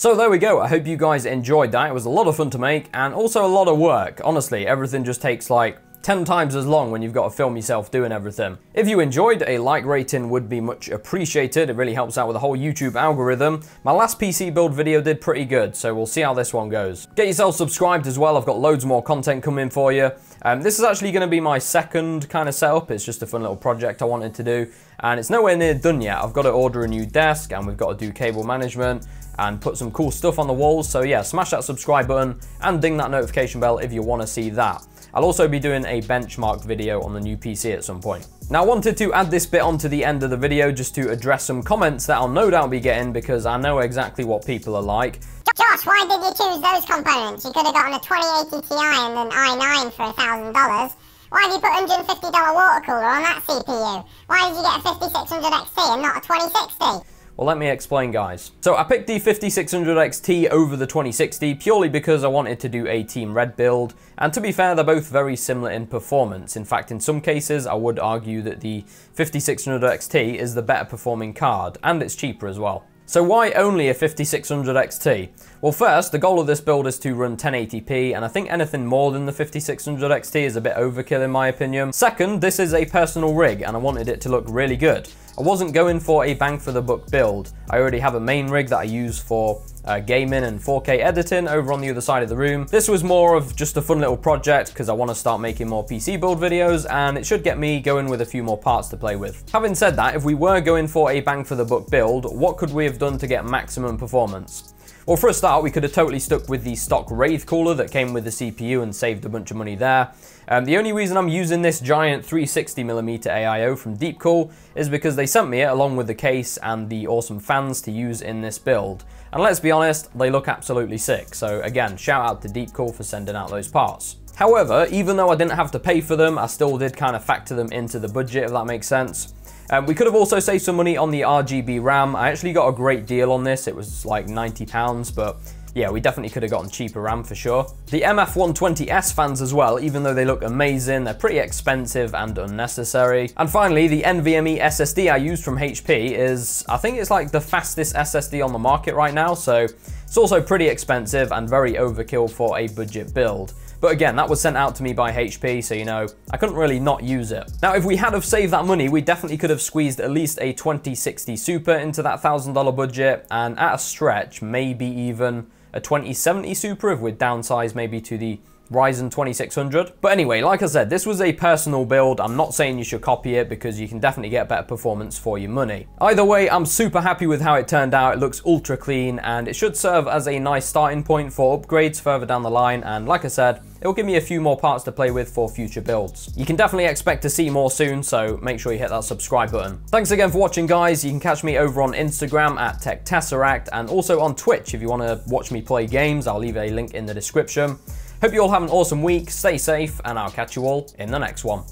So there we go, I hope you guys enjoyed that. It was a lot of fun to make and also a lot of work. Honestly, everything just takes like 10 times as long when you've got to film yourself doing everything. If you enjoyed, a like rating would be much appreciated. It really helps out with the whole YouTube algorithm. My last PC build video did pretty good, so we'll see how this one goes. Get yourself subscribed as well. I've got loads more content coming for you. This is actually going to be my second kind of setup. It's just a fun little project I wanted to do, and it's nowhere near done yet. I've got to order a new desk, and we've got to do cable management and put some cool stuff on the walls. So yeah, smash that subscribe button and ding that notification bell if you want to see that. I'll also be doing a benchmark video on the new PC at some point. Now I wanted to add this bit onto the end of the video just to address some comments that I'll no doubt be getting, because I know exactly what people are like. Josh, why did you choose those components? You could have gotten a 2080 Ti and an i9 for $1,000. Why did you put $150 Watercooler on that CPU? Why did you get a 5600 XT and not a 2060? Well, let me explain, guys. So I picked the 5600 XT over the 2060 purely because I wanted to do a Team Red build, and to be fair, they're both very similar in performance. In fact, in some cases, I would argue that the 5600 XT is the better performing card, and it's cheaper as well. So why only a 5600 XT? Well, first, the goal of this build is to run 1080p, and I think anything more than the 5600 XT is a bit overkill in my opinion. Second, this is a personal rig, and I wanted it to look really good. I wasn't going for a bang for the buck build. I already have a main rig that I use for gaming and 4K editing over on the other side of the room. This was more of just a fun little project because I want to start making more PC build videos, and it should get me going with a few more parts to play with. Having said that, if we were going for a bang for the buck build, what could we have done to get maximum performance? Well, for a start, we could have totally stuck with the stock Watercooler that came with the CPU and saved a bunch of money there. The only reason I'm using this giant 360mm AIO from DeepCool is because they sent me it along with the case and the awesome fans to use in this build. And let's be honest, they look absolutely sick. So again, shout out to DeepCool for sending out those parts. However, even though I didn't have to pay for them, I still did kind of factor them into the budget, if that makes sense. We could have also saved some money on the RGB RAM. I actually got a great deal on this. It was like £90, but yeah, we definitely could have gotten cheaper RAM for sure. The MF120S fans as well, even though they look amazing, they're pretty expensive and unnecessary. And finally, the NVMe SSD I used from HP is, I think it's like the fastest SSD on the market right now, so it's also pretty expensive and very overkill for a budget build. But again, that was sent out to me by HP, so you know, I couldn't really not use it. Now, if we had have saved that money, we definitely could have squeezed at least a 2060 Super into that $1,000 budget, and at a stretch, maybe even a 2070 Super if we'd downsize maybe to the Ryzen 2600. But anyway, like I said, this was a personal build. I'm not saying you should copy it because you can definitely get better performance for your money. Either way, I'm super happy with how it turned out. It looks ultra clean, and it should serve as a nice starting point for upgrades further down the line. And like I said, it'll give me a few more parts to play with for future builds. You can definitely expect to see more soon, so make sure you hit that subscribe button. Thanks again for watching, guys. You can catch me over on Instagram at Tesseract, and also on Twitch if you want to watch me play games. I'll leave a link in the description. Hope you all have an awesome week, stay safe, and I'll catch you all in the next one.